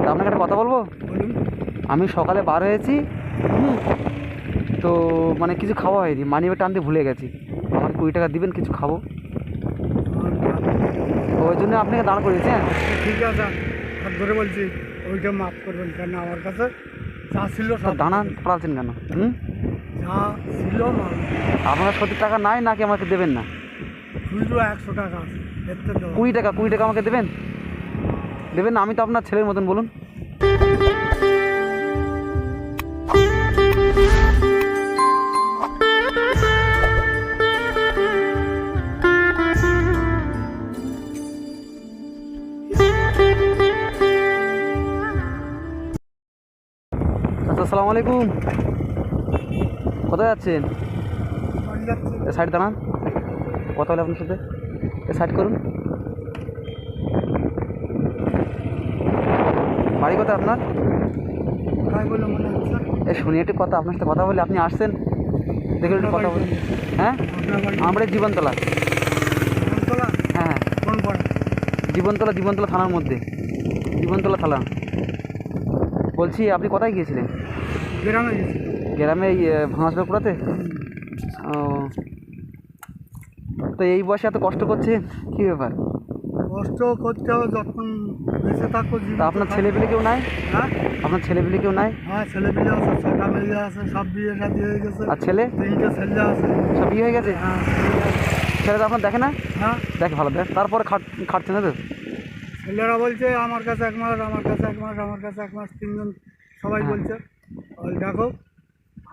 তা আপনাকে একটা কথা বলবো। বলুন। আমি সকালে বার হয়েছি, তো মানে কিছু খাওয়া হয়নি, মানি ব্যাগটা আনতে ভুলে গেছি। আমার 20 টাকা দিবেন, কিছু খাবো। ওই জন্য আপনাকে দাঁড় করিয়েছি। হ্যাঁ ঠিক আছে, হাত ধরে বলছি, ওইটা মাফ করবেন, কেন আমার কাছে যা ছিল তা সব দাঁড়ান পড়াচ্ছেন কেন? যা ছিল আপনার 70 টাকা নাই নাকি আমাকে দেবেন না? খুচরো 100 টাকা আছে, এর তো দেওয়া। 20 টাকা আমাকে দেবেন? দেবেন না? আমি তো আপনার ছেলের মতন, বলুন। আচ্ছা, আসসালামু আলাইকুম। কোথায় যাচ্ছেন? বাড়ি যাচ্ছি। এ সাইড দাঁড়ান, কথা হলে আপনার সাথে। এ সাইড করুন। বাড়ি কোথায় আপনার? তাই বলে মনে হচ্ছে। এ শুনি একটু কথা, আপনার সাথে কথা বলে। আপনি আসছেন, দেখুন একটু কথা বলুন। হ্যাঁ, আপনার বাড়ি আমরা জীবনতলা। আমতলা? হ্যাঁ হ্যাঁ, কোন পাড়া? জীবনতলা থানার মধ্যে, জীবনতলা থানা। বলছি, আপনি কোথায় গিয়েছিলেন? গ্রামে গেছি। গ্রামে ভাঙাচোরা কুড়াতে? ও, তো এই বয়সে এত কষ্ট করছে, কী ব্যাপার? কষ্ট করতে হবে যখন বেঁচে থাকো। তা আপনার ছেলেপিলে কেউ নাই? হ্যাঁ আপনার ছেলেপিলে কেউ নাই? হ্যাঁ, ছেলেপিলে আছে, 6টা মেয়ে আছে, সব বিয়ে শাদী হয়ে গেছে। আর ছেলে? 3টে ছেলে আছে। সব বিয়ে হয়ে গেছে? হ্যাঁ, ছেলে আছে। ছেলেটা আপনার দেখে না? হ্যাঁ, দেখে, ভালো দেখ, তারপরে খাটছে না তো? ছেলেরা বলছে আমার কাছে 1 মাস, আমার কাছে 1 মাস, আমার কাছে 1 মাস, 3জন সবাই হ্যাঁ। বলছে। ওই দেখো,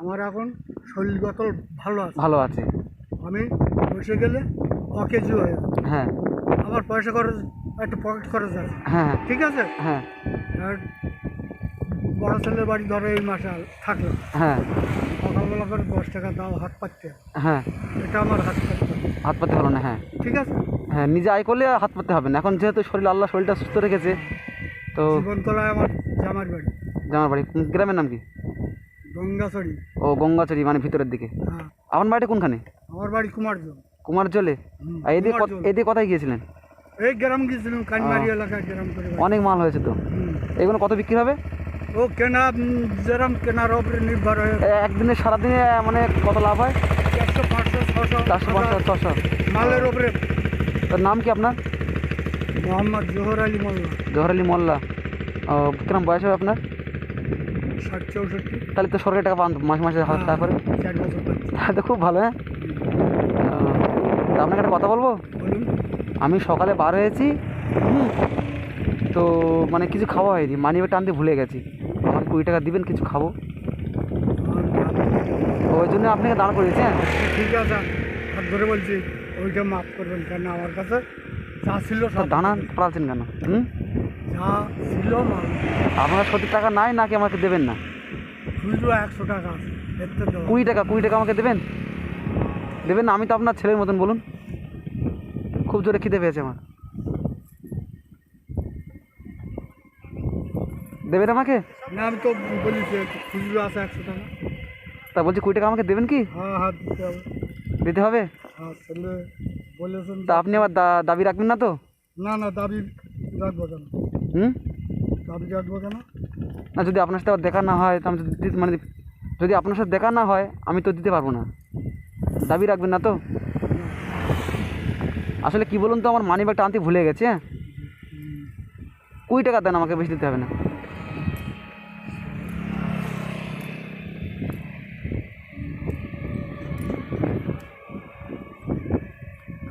আমার এখন শরীরগত ভালো আছে। ভালো আছে। আমি বসে গেলে অকেজু হয়ে যাবে। হ্যাঁ আমার পয়সা খরচ, একটা পকেট খরচ আছে, হ্যাঁ ঠিক আছে। হ্যাঁ আর বড় ছেলের বাড়ি ধরো এই মাসে থাকলাম, হ্যাঁ সকালবেলা করে 10 টাকা দাও, হাত পাততে হবে। হ্যাঁ। এটা আমার হাত পাততে হবে, হাত পাততে হলো না? হ্যাঁ ঠিক আছে। হ্যাঁ, নিজে আয় করলে হাত পাততে হবে না। এখন যেহেতু আল্লাহ শরীরটা সুস্থ রেখেছে, তো জীবনতলায় আমার জামার বাড়ি, জামার বাড়ি গ্রামের নাম কি? গঙ্গাছড়ি। ও, গঙ্গাচড়ি, মানে ভিতরের দিকে। হ্যাঁ, আমার বাড়িটা কোনখানে? আমার বাড়ি কুমারজ। কুমারজলে। আর কুমারজল। এদিকে কোথায় গিয়েছিলেন? এই গ্রাম গিয়েছিলাম, কানমারি এলাকায় গ্রাম করে বাড়ি। অনেক মাল হয়েছে তো। এগুলো কত বিক্রি হবে? ও কেনা, যেরম কেনার ওপরে নির্ভর হয়ে একদিনে, সারাদিনে মানে কত লাভ হয়? 400, 500, 600, 450, 600। মালের ওপরে। তার নাম কি আপনার? মোহাম্মদ জোহর আলী মোল্লা। জহর আলী মোল্লা। ও, কিরম বয়স হবে আপনার? 60-64। তাহলে তো সরকারি টাকা পান মাসে মাসে 1000 টাকা করে। 4 বছর পাচ্ছি। তাহলে তো খুব ভালো। হ্যাঁ, তা আপনাকে একটা কথা বলবো। বলুন। আমি সকালে বার হয়েছি, তো মানে কিছু খাওয়া হয়নি, মানি ব্যাগটা আনতে ভুলে গেছি। আমার 20 টাকা দিবেন, কিছু খাবো। ওই জন্য আপনাকে দাঁড় করিয়েছি। হ্যাঁ ঠিক আছে, হাত ধরে বলছি, ওইটা মাফ করবেন, কেন আমার কাছে যা ছিল তা সব দাঁড়ান পড়াচ্ছেন কেন? যা ছিল আপনার 70 টাকা নাই নাকি আমাকে দেবেন না? খুচরো 100 টাকা আছে, এর তো দেওয়া। 20 টাকা আমাকে দেবেন? দেবেন না? আমি তো আপনার ছেলের মতন, বলুন। খুব জোরে খিদে পেয়েছে আমার। দেবেন আমাকে? না, আমি তো বলি যে খুচরো আছে 100 টাকা। তা বলছি, 20 টাকা আমাকে দেবেন কি? হ্যাঁ, হাত দিতে হবে। দিতে হবে? হ্যাঁ, ছেলে বলেছেন। তা আপনি আবার দাবি রাখবেন না তো? না না, দাবি রাখবো কেন? হুম দাবি রাখবো কেন? না, যদি আপনার সাথে আবার দেখা না হয়, তো আমি তো মানে যদি আপনার সাথে দেখা না হয়, আমি তো দিতে পারবো না। দাবি রাখবেন না তো? আসলে কি বলুন তো, আমার মানি ব্যাগটা আনতে ভুলে গেছে। হ্যাঁ, 20 টাকা দেন, আমাকে বেশি দিতে হবে না।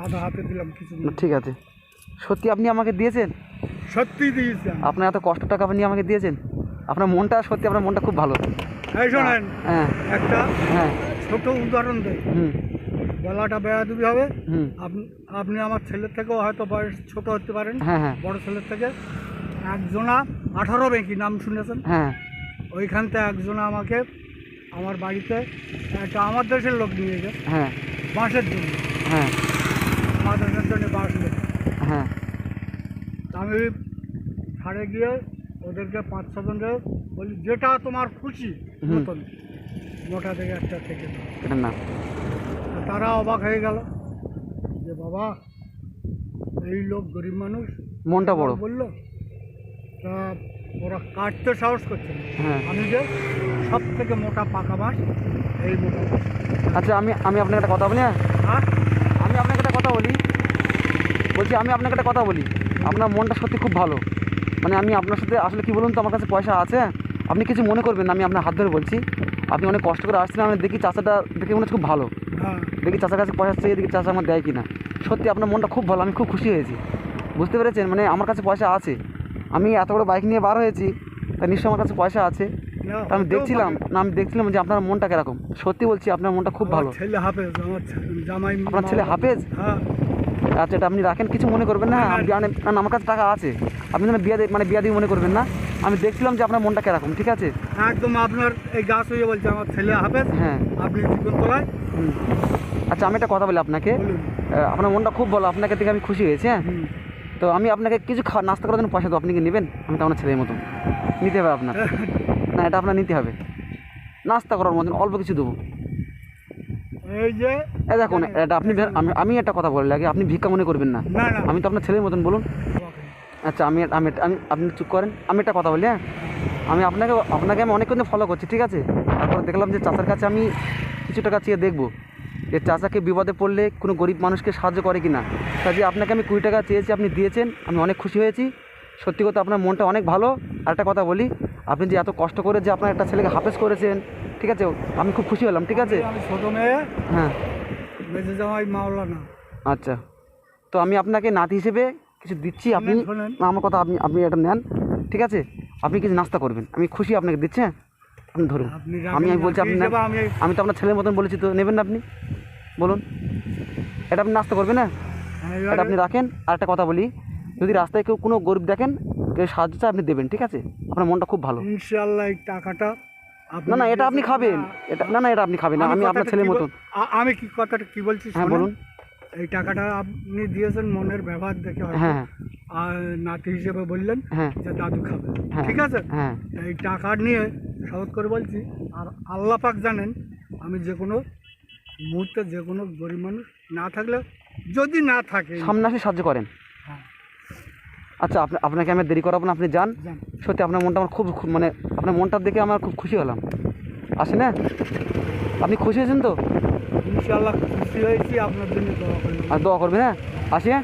আধা হাতে দিলাম, কিছু না, ঠিক আছে। সত্যি আপনি আমাকে দিয়েছেন? সত্যি দিয়েছি আমি। আপনার এত কষ্ট টাকা আপনি আমাকে দিয়েছেন? আপনার মনটা, সত্যি আপনার মনটা খুব ভালো। এই শোনেন, হ্যাঁ একটা হ্যাঁ ছোট উদাহরণ দেয়, হুম গলাটা বেয়াদবি হবে। হুম আপনি আমার ছেলের থেকেও হয়তো বয়স ছোট হতে পারেন, হ্যাঁ হ্যাঁ বড় ছেলের থেকে। একজনা 18 বেঁকি, নাম শুনেছেন? হ্যাঁ ওইখান থেকে একজনা আমাকে আমার বাড়িতে একটা আমার দেশের লোক নিয়ে গেছে হ্যাঁ বাঁশের জন্য, হ্যাঁ মাদ্রাসার জন্য বাঁশ নেবে। হ্যাঁ আমি ছাড়ে গিয়ে ওদেরকে 5-6 জনকে বলি, যেটা তোমার খুশি মতন মোটা থেকে একটা থেকে দাও। এটা না। তারা অবাক হয়ে গেল যে বাবা, এই লোক গরিব মানুষ, মনটা বড়। বললো। তা ওরা কাটতে সাহস করছে না। হ্যাঁ। আমি যে সব থেকে মোটা পাকা মাছ এই মোটা মাছ। আচ্ছা আমি আপনাকে একটা কথা বলি, হ্যাঁ আর আমি আপনাকে একটা কথা বলি, বলছি আমি আপনাকে একটা কথা বলি, আপনার মনটা সত্যি খুব ভালো। মানে আমি আপনার সাথে আসলে কী বলুন তো, আমার কাছে পয়সা আছে, আপনি কিছু মনে করবেন না, আমি আপনার হাত ধরে বলছি, আপনি অনেক কষ্ট করে আসছিলেন, আমি দেখি চাচাটা দেখে মনে হচ্ছে খুব ভালো, হ্যাঁ, দেখি চাচার কাছে পয়সা চেয়ে দেখি চাচা আমার দেয় কি না। সত্যি আপনার মনটা খুব ভালো, আমি খুব খুশি হয়েছি, বুঝতে পেরেছেন? মানে আমার কাছে পয়সা আছে, আমি এত বড় বাইক নিয়ে বার হয়েছি, তা নিশ্চয়ই আমার কাছে পয়সা আছে। না, তা আমি হতেও দেখছিলাম পারে। না, আমি দেখছিলাম যে আপনার মনটা কীরকম, সত্যি বলছি আপনার মনটা খুব ভালো। আমার ছেলে হাফেজ, আমার জামাই আপনার ছেলে হাফেজ? হ্যাঁ, আচ্ছা, এটা আপনি রাখেন, কিছু মনে করবেন না, না, না। আপনি কারণ আমার কাছে টাকা আছে, আপনি যেন বিয়া দিয়ে মনে করবেন না, আমি দেখছিলাম যে আপনার মনটা কীরকম, ঠিক আছে? একদম আপনার এই গাছ হয়ে বলছে আমার ছেলে হাফেজ, হ্যাঁ। আপনি জীবন তোলায় হুম। আচ্ছা আমি একটা কথা বলি আপনাকে, বলুন। আপনার মনটা খুব ভালো, আপনাকে দেখে আমি খুশি হয়েছি, হ্যাঁ। হুম। তো আমি আপনাকে কিছু নাস্তা করার জন্য পয়সা দেবো, আপনি কি নেবেন? আমি তো আপনার ছেলের মতো, নিতে হবে আপনার, না এটা আপনার নিতে হবে, নাস্তা করার মতন অল্প কিছু দেবো। এই যে দেখুন এটা আপনি আমি একটা কথা বলে লাগে, আপনি ভিক্ষা মনে করবেন না, না না আমি তো আপনার ছেলের মতন, বলুন। আচ্ছা আমি আমি আমি আপনি চুপ করেন, আমি একটা কথা বলি, হ্যাঁ। আমি আপনাকে আমি অনেকক্ষণ ফলো করছি, ঠিক আছে? তারপর দেখলাম যে চাচার কাছে আমি কিছু টাকা চেয়ে দেখবো যে চাচাকে বিপদে পড়লে কোনো গরিব মানুষকে সাহায্য করে কি না। কাজে আপনাকে আমি 20 টাকা চেয়েছি, আপনি দিয়েছেন, আমি অনেক খুশি হয়েছি, সত্যি কথা আপনার মনটা অনেক ভালো। আর একটা কথা বলি, আপনি যে এত কষ্ট করে যে আপনার একটা ছেলেকে হাফেজ করেছেন, ঠিক আছে, আমি খুব খুশি হলাম, ঠিক আছে? আমি ছোট মেয়ে, হ্যাঁ। বেঁচে যাওয়াই মাওলানা। আচ্ছা, তো আমি আপনাকে নাতি হিসেবে কিছু দিচ্ছি, আপনি শোনেন। না, আমার কথা আপনি এটা নেন, ঠিক আছে? আপনি কিছু নাস্তা করবেন, আমি খুশি আপনাকে দিচ্ছি, হ্যাঁ। আপনি ধরুন, আপনি আমি রাখেন, বলছি আপনি নাতি নেন। হিসেবে আমি আমি তো আপনার ছেলের মতন বলেছি, তো নেবেন না আপনি? বলুন, এটা আপনি নাস্তা করবেন, হ্যাঁ। এটা আপনি রাখেন। আর একটা কথা বলি, যদি রাস্তায় কেউ কোনো গরিব দেখেন, কেউ সাহায্য চায়, আপনি দেবেন, ঠিক আছে? আপনার মনটা খুব ভালো। ইনশাআল্লাহ এই টাকাটা না না, এটা আপনি খাবেন, এটা না না, এটা আপনি খাবেন না, আমি আপনার ছেলের মতন। আমি কি কথাটা কি বলছি হ্যাঁ শোনেন। বলুন। এই টাকাটা আপনি দিয়েছেন মনের ব্যবহার দেখে হয়তো। হ্যাঁ আর নাতি হিসেবে বললেন হ্যাঁ যে দাদু খাবে, হ্যাঁ ঠিক আছে? হ্যাঁ। এই টাকা নিয়ে শপথ করে বলছি, আর আল্লাহ পাক জানেন আমি যে কোনো মুহূর্তে যে কোনো গরিব মানুষ না থাকলে, যদি না থাকে, সামনে আসে সাহায্য করেন। হ্যাঁ, আচ্ছা আপনাকে আমি দেরি করাবো না, আপনি যান। যান। সত্যি আপনার মনটা আমার খুব মানে আপনার মনটা দেখে আমার খুব খুশি হলাম। আসেন, হ্যাঁ। আপনি খুশি হয়েছেন তো? ইনশাআল্লাহ খুশি হয়েছি, আপনার জন্য দোয়া করলাম। আর দোয়া করবেন, হ্যাঁ। আসি, হ্যাঁ।